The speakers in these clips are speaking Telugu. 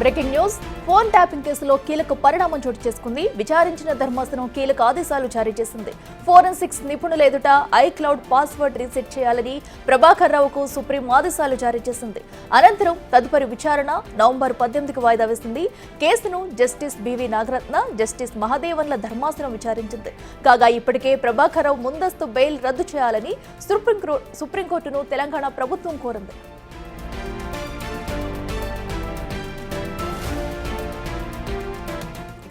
బ్రేకింగ్ న్యూస్ ఫోన్ ట్యాపింగ్ కేసులో కీలక పరిణామం చోటు చేసుకుంది. విచారించిన ధర్మాసనం కీలక ఆదేశాలు జారీ చేసింది. ఫోరెన్సిక్స్ నిపుణుల ఎదుట ఐక్లౌడ్ పాస్వర్డ్ రీసెట్ చేయాలని ప్రభాకర్ రావుకు సుప్రీం ఆదేశాలు జారీ చేసింది. అనంతరం తదుపరి విచారణ నవంబర్ 18కి వాయిదా వేసింది. కేసును జస్టిస్ బివి నాగరత్న, జస్టిస్ మహదేవన్ల ధర్మాసనం విచారించింది. కాగా ఇప్పటికే ప్రభాకర్ రావు ముందస్తు బెయిల్ రద్దు చేయాలని సుప్రీంకోర్టును తెలంగాణ ప్రభుత్వం కోరింది.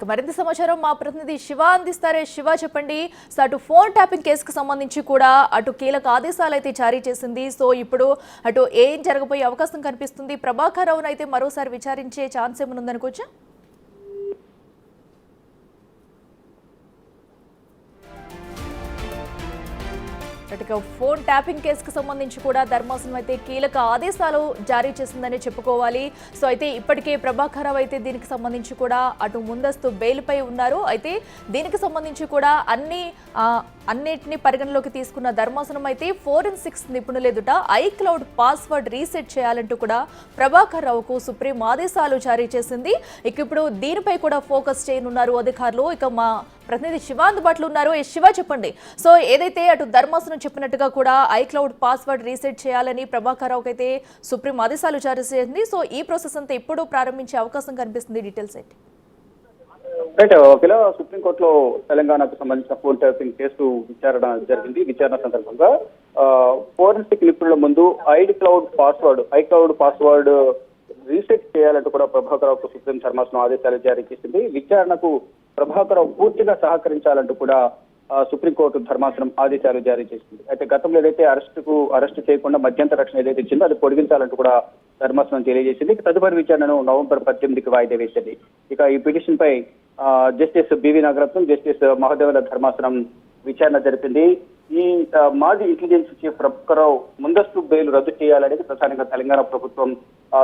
మరింత సమాచారం మా ప్రతినిధి శివ అందిస్తారే. శివ చెప్పండి, సో అటు ఫోన్ ట్యాపింగ్ కేసుకు సంబంధించి కూడా అటు కీలక ఆదేశాలు అయితే జారీ చేసింది. సో ఇప్పుడు అటు ఏం జరగబోయే అవకాశం కనిపిస్తుంది? ప్రభాకర్ రావును అయితే మరోసారి విచారించే ఛాన్స్ ఏమైనా ఉందనుకోవచ్చా? ఫోన్ ట్యాపింగ్ కేసుకు సంబంధించి కూడా ధర్మాసనం అయితే కీలక ఆదేశాలు జారీ చేసిందని చెప్పుకోవాలి. సో అయితే ఇప్పటికే ప్రభాకర్ రావు అయితే దీనికి సంబంధించి కూడా అటు ముందస్తు బెయిల్ పై ఉన్నారు. అయితే దీనికి సంబంధించి కూడా అన్నిటిని పరిగణలోకి తీసుకున్న ధర్మాసనం అయితే ఫోరెన్సిక్స్ నిపుణుల ఎదుట ఐక్లౌడ్ పాస్వర్డ్ రీసెట్ చేయాలంటూ కూడా ప్రభాకర్ రావుకు సుప్రీం ఆదేశాలు జారీ చేసింది. ఇక ఇప్పుడు దీనిపై కూడా ఫోకస్ చేయనున్నారు అధికారులు. ఇక మా ప్రతినిధి శివ అందుబాటులో ఉన్నారు. శివ చెప్పండి, సో ఏదైతే అటు ధర్మాసనం చెప్పినట్టుగా కూడా ఐక్లౌడ్ పాస్వర్డ్ రీసెట్ చేయాలని ప్రభాకర్ రావుకి అయితే సుప్రీం ఆదేశాలు జారీ చేసింది. సో ఈ ప్రాసెస్ అంతా ఎప్పుడు ప్రారంభించే అవకాశం కనిపిస్తుంది? డీటెయిల్స్ ఏంటి? రైట్, ఒకవేళ సుప్రీంకోర్టులో తెలంగాణకు సంబంధించిన ఫోన్ ట్యాపింగ్ కేసు విచారణ జరిగింది. విచారణ సందర్భంగా ఫోరెన్సిక్ నిపుణుల ముందు ఐక్లౌడ్ పాస్వర్డ్ రీసెట్ చేయాలంటూ కూడా ప్రభాకర్ రావుకు సుప్రీం ధర్మాసనం ఆదేశాలు జారీ చేసింది. విచారణకు ప్రభాకర్ రావు పూర్తిగా సహకరించాలంటూ కూడా సుప్రీంకోర్టు ధర్మాసనం ఆదేశాలు జారీ చేసింది. అయితే గతంలో ఏదైతే అరెస్టు చేయకుండా మధ్యంతర రక్షణ ఏదైతే ఇచ్చిందో అది పొడిగించాలంటూ కూడా ధర్మాసనం తెలియజేసింది. తదుపరి విచారణను నవంబర్ 18కి వాయిదా వేసింది. ఇక ఈ పిటిషన్ పై జస్టిస్ బివి నాగరత్నం, జస్టిస్ మహదేవన్ల ధర్మాసనం విచారణ జరిపింది. ఈ మాజీ ఇంటెలిజెన్స్ చీఫ్ ప్రభాకర్ రావు ముందస్తు బెయిల్ రద్దు చేయాలనేది ప్రధానంగా తెలంగాణ ప్రభుత్వం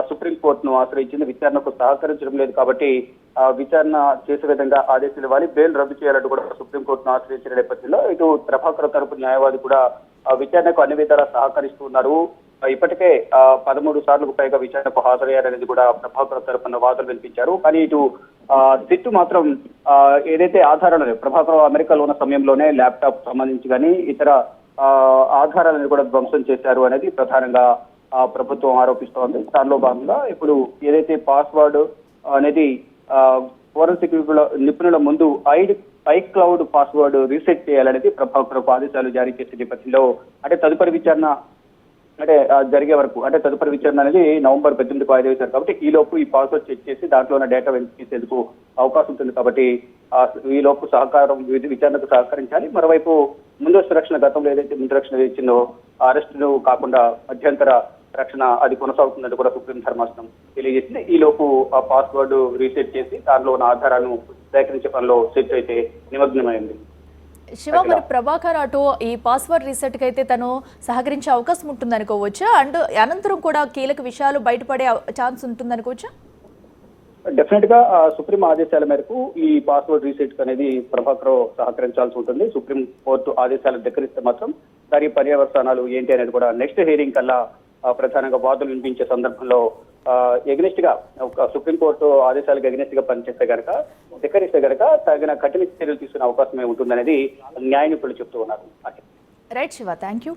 సుప్రీంకోర్టును ఆశ్రయించింది. విచారణకు సహకరించడం లేదు కాబట్టి విచారణ చేసే విధంగా ఆదేశాలు ఇవ్వాలి, బెయిల్ రద్దు చేయాలంటూ కూడా సుప్రీంకోర్టును ఆశ్రయించిన నేపథ్యంలో ఇటు ప్రభాకర్ తరపు న్యాయవాది కూడా విచారణకు అన్ని విధాలా సహకరిస్తూ ఉన్నారు. ఇప్పటికే 13 సార్లకు పైగా విచారణకు హాజరయ్యారనేది కూడా ప్రభాకర్ తరపున వాదనలు వినిపించారు. కానీ ఇటు సిట్టు మాత్రం ఏదైతే ఆధారాలు ప్రభాకర్ అమెరికాలో ఉన్న సమయంలోనే ల్యాప్టాప్ సంబంధించి కానీ ఇతర ఆధారాలను కూడా ధ్వంసం చేశారు అనేది ప్రధానంగా ప్రభుత్వం ఆరోపిస్తోంది. దానిలో భాగంగా ఇప్పుడు ఏదైతే పాస్వర్డ్ అనేది ఫోరెన్సిక్ నిపుణుల ముందు ఐక్లౌడ్ పాస్వర్డ్ రీసెట్ చేయాలనేది ప్రభాకర్ ఆదేశాలు జారీ చేసే నేపథ్యంలో తదుపరి విచారణ జరిగే వరకు తదుపరి విచారణ అనేది నవంబర్ 18కి వాయిదా వేశారు కాబట్టి ఈ లోపు ఈ పాస్వర్డ్ చెక్ చేసి దాంట్లో ఉన్న డేటా వెలికి తీసేందుకు అవకాశం ఉంటుంది. కాబట్టి ఈ లోపు విచారణకు సహకరించాలి. మరోవైపు ముందస్తు రక్షణ గతంలో ఏదైతే ముందు రక్షణ ఇచ్చిందో అరెస్టును కాకుండా మధ్యంతర రక్షణ అది కొనసాగుతుందని కూడా సుప్రీం ధర్మాసనం తెలియజేసింది. ఈ లోపు ఆ పాస్వర్డ్ రీసెట్ చేసి దానిలో ఉన్న ఆధారాలను సేకరించే పనిలో సెట్ అయితే నిమగ్నమైంది. శివ, మరి ప్రభాకర్ అటు ఈ పాస్వర్డ్ రీసెట్ కి అయితే తను సహకరించే అవకాశం ఉంటుంది అనుకోవచ్చా? అండ్ అనంతరం కూడా కీలక విషయాలు బయటపడే ఛాన్స్ ఉంటుంది అనుకోవచ్చా? డెఫినెట్ గా సుప్రీం ఆదేశాల మేరకు ఈ పాస్వర్డ్ రీసెట్ అనేది ప్రభాకర్ సహకరించాల్సి ఉంటుంది. సుప్రీం కోర్టు ఆదేశాలు ధిక్కరిస్తే మాత్రం దాని పర్యవసానాలు ఏంటి అనేది కూడా నెక్స్ట్ హియరింగ్ కల్లా ప్రధానంగా వాదనలు వినిపించే సందర్భంలో ఎగ్నెస్ట్ గా సుప్రీంకోర్టు ఆదేశాలకు ఎగ్నెస్ట్ గా పనిచేస్తే గనక ధిక్కరిస్తే గనక తగిన కఠిన చర్యలు తీసుకునే అవకాశమే ఉంటుందనేది న్యాయ నిపుణులు చెప్తూ ఉన్నారు. Right Shiva, thank you.